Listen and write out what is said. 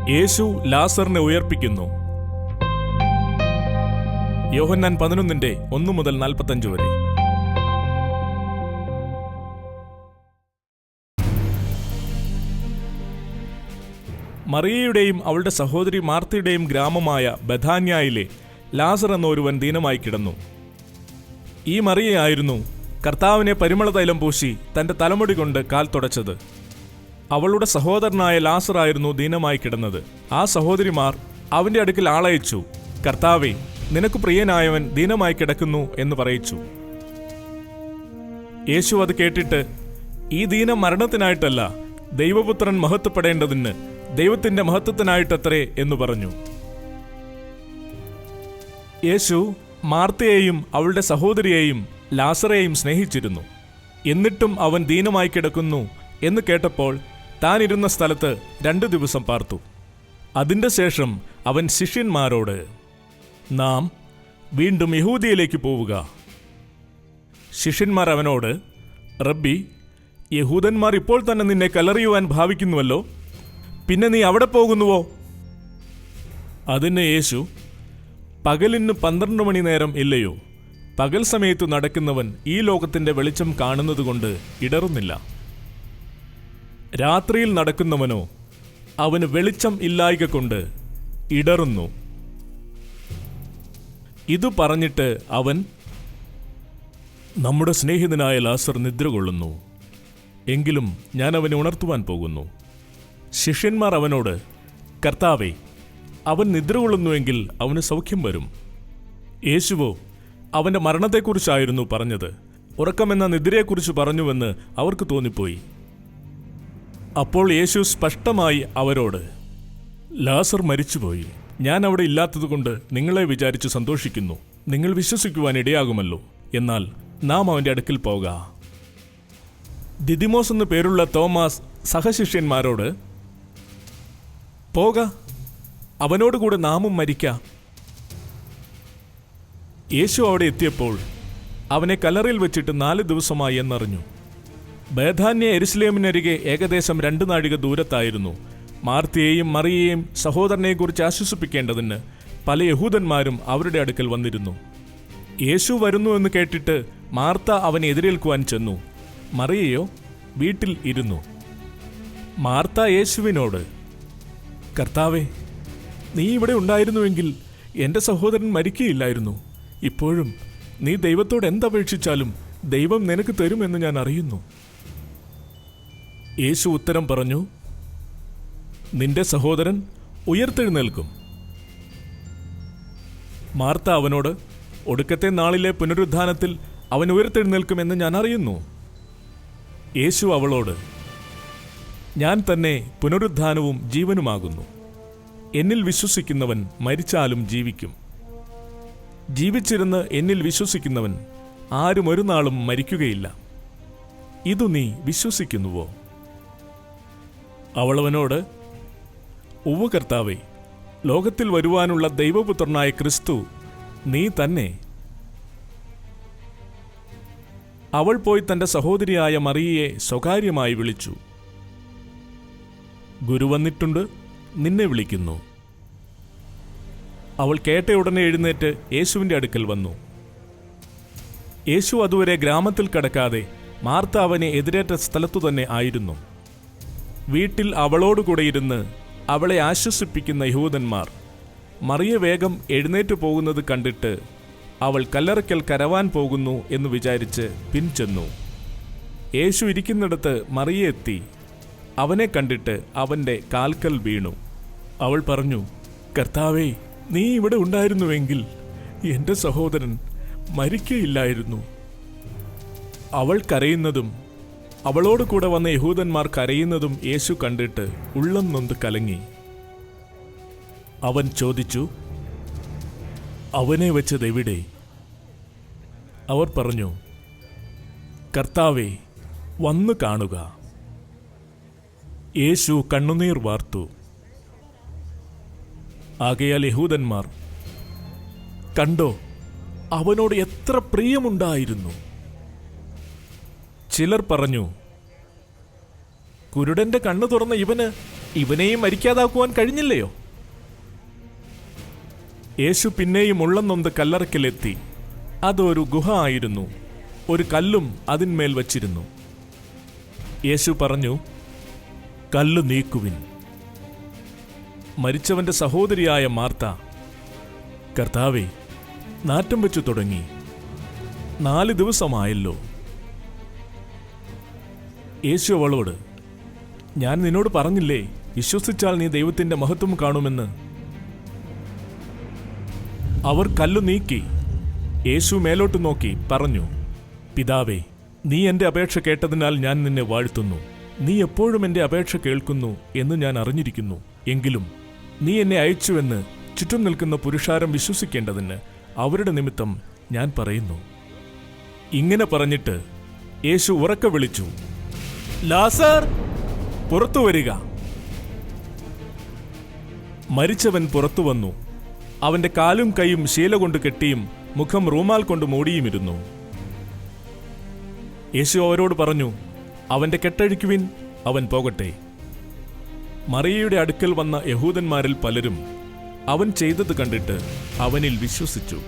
യേശു ലാസറിനെ ഉയർപ്പിക്കുന്നു. യോഹന്നാൻ 11:1-45 വരെ. മറിയയുടെയും അവളുടെ സഹോദരി മാർത്തയുടെയും ഗ്രാമമായ ബഥാന്യായിലെ ലാസർ എന്നൊരുവൻ ദീനമായി കിടന്നു. ഈ മറിയയായിരുന്നു കർത്താവിനെ പരിമളതൈലം പൂശി തന്റെ തലമുടി കൊണ്ട് കാൽ തുടച്ചത്. അവളുടെ സഹോദരനായ ലാസറായിരുന്നു ദീനമായി കിടന്നത്. ആ സഹോദരിമാർ അവന്റെ അടുക്കൽ ആളയച്ചു, കർത്താവേ, നിനക്ക് പ്രിയനായവൻ ദീനമായി കിടക്കുന്നു എന്ന് പറയിച്ചു. യേശു അത് കേട്ടിട്ട്, ഈ ദീനം മരണത്തിനായിട്ടല്ല, ദൈവപുത്രൻ മഹത്വപ്പെടേണ്ടതിന് ദൈവത്തിന്റെ മഹത്വത്തിനായിട്ടത്രേ എന്ന് പറഞ്ഞു. യേശു മാർത്തയെയും അവളുടെ സഹോദരിയെയും ലാസറെയും സ്നേഹിച്ചിരുന്നു. എന്നിട്ടും അവൻ ദീനമായി കിടക്കുന്നു എന്ന് കേട്ടപ്പോൾ താൻ ഇരുന്ന സ്ഥലത്ത് 2 ദിവസം പാർത്തു. അതിന്റെ ശേഷം അവൻ ശിഷ്യന്മാരോട്, നാം വീണ്ടും യഹൂദിയയിലേക്ക് പോവുക. ശിഷ്യന്മാർ അവനോട്, റബ്ബി, യഹൂദന്മാർ ഇപ്പോൾ തന്നെ നിന്നെ കല്ലെറിയുവാൻ ഭാവിക്കുന്നുവല്ലോ, പിന്നെ നീ അവിടെ പോകുന്നുവോ? അതിന് യേശു, പകലിന് 12 മണി നേരം ഇല്ലയോ? പകൽ സമയത്തു നടക്കുന്നവൻ ഈ ലോകത്തിന്റെ വെളിച്ചം കാണുന്നതുകൊണ്ട് ഇടറുന്നില്ല. രാത്രിയിൽ നടക്കുന്നവനോ അവന് വെളിച്ചം ഇല്ലായ്ക കൊണ്ട് ഇടറുന്നു. ഇതു പറഞ്ഞിട്ട് അവൻ, നമ്മുടെ സ്നേഹിതനായ ലാസർ നിദ്ര കൊള്ളുന്നു, എങ്കിലും ഞാൻ അവനെ ഉണർത്തുവാൻ പോകുന്നു. ശിഷ്യന്മാർ അവനോട്, കർത്താവേ, അവൻ നിദ്ര കൊള്ളുന്നുവെങ്കിൽ അവന് സൗഖ്യം വരും. യേശുവോ അവന്റെ മരണത്തെക്കുറിച്ചായിരുന്നു പറഞ്ഞത്. ഉറക്കമെന്ന നിദ്രയെക്കുറിച്ച് പറഞ്ഞുവെന്ന് അവർക്ക് തോന്നിപ്പോയി. അപ്പോൾ യേശു സ്പഷ്ടമായി അവരോട്, ലാസർ മരിച്ചുപോയി. ഞാൻ അവിടെ ഇല്ലാത്തതുകൊണ്ട് നിങ്ങളെ വിചാരിച്ചു സന്തോഷിക്കുന്നു. നിങ്ങൾ വിശ്വസിക്കുവാൻ ഇടയാകുമല്ലോ. എന്നാൽ നാം അവന്റെ അടുക്കൽ പോക. ദിദിമോസ് എന്നു പേരുള്ള തോമാസ് സഹശിഷ്യന്മാരോട്, പോക, അവനോടുകൂടെ നാമും മരിക്കാം. യേശു അവിടെ എത്തിയപ്പോൾ അവനെ കല്ലറയിൽ വെച്ചിട്ട് 4 ദിവസമായി എന്നറിഞ്ഞു. ബേഥാന്യ യെരുശലേമിനരികെ ഏകദേശം 2 നാഴിക ദൂരത്തായിരുന്നു. മാർത്തയെയും മറിയയെയും സഹോദരനെക്കുറിച്ച് ആശ്വസിപ്പിക്കേണ്ടതിന് പല യഹൂദന്മാരും അവരുടെ അടുക്കൽ വന്നിരുന്നു. യേശു വരുന്നു എന്ന് കേട്ടിട്ട് മാർത്ത അവനെ എതിരേൽക്കുവാൻ ചെന്നു. മറിയയോ വീട്ടിൽ ഇരുന്നു. മാർത്ത യേശുവിനോട്, കർത്താവേ, നീ ഇവിടെ ഉണ്ടായിരുന്നുവെങ്കിൽ എൻ്റെ സഹോദരൻ മരിക്കുകയില്ലായിരുന്നു. ഇപ്പോഴും നീ ദൈവത്തോട് എന്തപേക്ഷിച്ചാലും ദൈവം നിനക്ക് തരുമെന്ന് ഞാൻ അറിയുന്നു. യേശു ഉത്തരം പറഞ്ഞു, നിന്റെ സഹോദരൻ ഉയർത്തെഴുന്നേൽക്കും. മാർത്ത അവനോട്, ഒടുക്കത്തെ നാളിലെ പുനരുദ്ധാനത്തിൽ അവൻ ഉയർത്തെഴുന്നേൽക്കുമെന്ന് ഞാൻ അറിയുന്നു. യേശു അവളോട്, ഞാൻ തന്നെ പുനരുദ്ധാനവും ജീവനുമാകുന്നു. എന്നിൽ വിശ്വസിക്കുന്നവൻ മരിച്ചാലും ജീവിക്കും. ജീവിച്ചിരുന്ന് എന്നിൽ വിശ്വസിക്കുന്നവൻ ആരും ഒരു നാളും മരിക്കുകയില്ല. ഇതു നീ വിശ്വസിക്കുന്നുവോ? അവളവനോട്, ഉവ്വ് കർത്താവേ, ലോകത്തിൽ വരുവാനുള്ള ദൈവപുത്രനായ ക്രിസ്തു നീ തന്നെ. അവൾ പോയി തന്റെ സഹോദരിയായ മറിയയെ സ്വകാര്യമായി വിളിച്ചു. ഗുരു വന്നിട്ടുണ്ട്, നിന്നെ വിളിക്കുന്നു. അവൾ കേട്ടയുടനെ എഴുന്നേറ്റ് യേശുവിൻ്റെ അടുക്കൽ വന്നു. യേശു അതുവരെ ഗ്രാമത്തിൽ കടക്കാതെ മാർത്ത അവനെ എതിരേറ്റ സ്ഥലത്തു തന്നെ ആയിരുന്നു. വീട്ടിൽ അവളോടുകൂടെ ഇരുന്ന് അവളെ ആശ്വസിപ്പിക്കുന്ന യഹൂദന്മാർ മറിയ വേഗം എഴുന്നേറ്റു പോകുന്നത് കണ്ടിട്ട് അവൾ കല്ലറയ്ക്കൽ കരവാൻ പോകുന്നു എന്ന് വിചാരിച്ച് പിൻചെന്നു. യേശു ഇരിക്കുന്നിടത്ത് മറിയ എത്തി. അവനെ കണ്ടിട്ട് അവൻ്റെ കാൽക്കൽ വീണു. അവൾ പറഞ്ഞു, കർത്താവേ, നീ ഇവിടെ ഉണ്ടായിരുന്നുവെങ്കിൽ എൻ്റെ സഹോദരൻ മരിക്കയില്ലായിരുന്നു. അവൾ കരയുന്നതും അവളോട് കൂടെ വന്ന യഹൂദന്മാർ കരയുന്നതും യേശു കണ്ടിട്ട് ഉള്ളം നൊന്ത് കലങ്ങി. അവൻ ചോദിച്ചു, അവനെ വെച്ചതെവിടെ? അവർ പറഞ്ഞു, കർത്താവേ, വന്നു കാണുക. യേശു കണ്ണുനീർ വാർത്തു. ആകയാൽ യഹൂദന്മാർ, കണ്ടോ, അവനോട് എത്ര പ്രിയമുണ്ടായിരുന്നു. ചിലർ പറഞ്ഞു, കുരുടന്റെ കണ്ണു തുറന്ന ഇവന് ഇവനെയും മരിക്കാതാക്കുവാൻ കഴിഞ്ഞില്ലയോ? യേശു പിന്നെയും ഉള്ളം നൊന്ത് കല്ലറയ്ക്കലെത്തി. അതൊരു ഗുഹ ആയിരുന്നു. ഒരു കല്ലും അതിന്മേൽ വച്ചിരുന്നു. യേശു പറഞ്ഞു, കല്ല് നീക്കുവിൻ. മരിച്ചവന്റെ സഹോദരിയായ മാർത്ത, കർത്താവേ, നാറ്റം വെച്ചു തുടങ്ങി, 4 ദിവസമായല്ലോ. യേശു അവളോട്, ഞാൻ നിന്നോട് പറഞ്ഞില്ലേ, വിശ്വസിച്ചാൽ നീ ദൈവത്തിന്റെ മഹത്വം കാണുമെന്ന്. അവർ കല്ലു നീക്കി. യേശു മേലോട്ട് നോക്കി പറഞ്ഞു, പിതാവേ, നീ എന്റെ അപേക്ഷ കേട്ടതിനാൽ ഞാൻ നിന്നെ വാഴ്ത്തുന്നു. നീ എപ്പോഴും എന്റെ അപേക്ഷ കേൾക്കുന്നു എന്ന് ഞാൻ അറിഞ്ഞിരിക്കുന്നു. എങ്കിലും നീ എന്നെ അയച്ചുവെന്ന് ചുറ്റും നിൽക്കുന്ന പുരുഷാരം വിശ്വസിക്കേണ്ടതിന് അവരുടെ നിമിത്തം ഞാൻ പറയുന്നു. ഇങ്ങനെ പറഞ്ഞിട്ട് യേശു ഉറക്കെ വിളിച്ചു, ലാസർ, പുറത്തു വരിക. മരിച്ചവൻ പുറത്തു വന്നു. അവന്റെ കാലും കൈയും ശീല കൊണ്ട് കെട്ടിയും മുഖം റൂമാൽ കൊണ്ട് മൂടിയുമിരുന്നു. യേശു അവരോട് പറഞ്ഞു, അവന്റെ കെട്ടഴിക്കുവിൻ, അവൻ പോകട്ടെ. മറിയയുടെ അടുക്കൽ വന്ന യഹൂദന്മാരിൽ പലരും അവൻ ചെയ്തത് കണ്ടിട്ട് അവനിൽ വിശ്വസിച്ചു.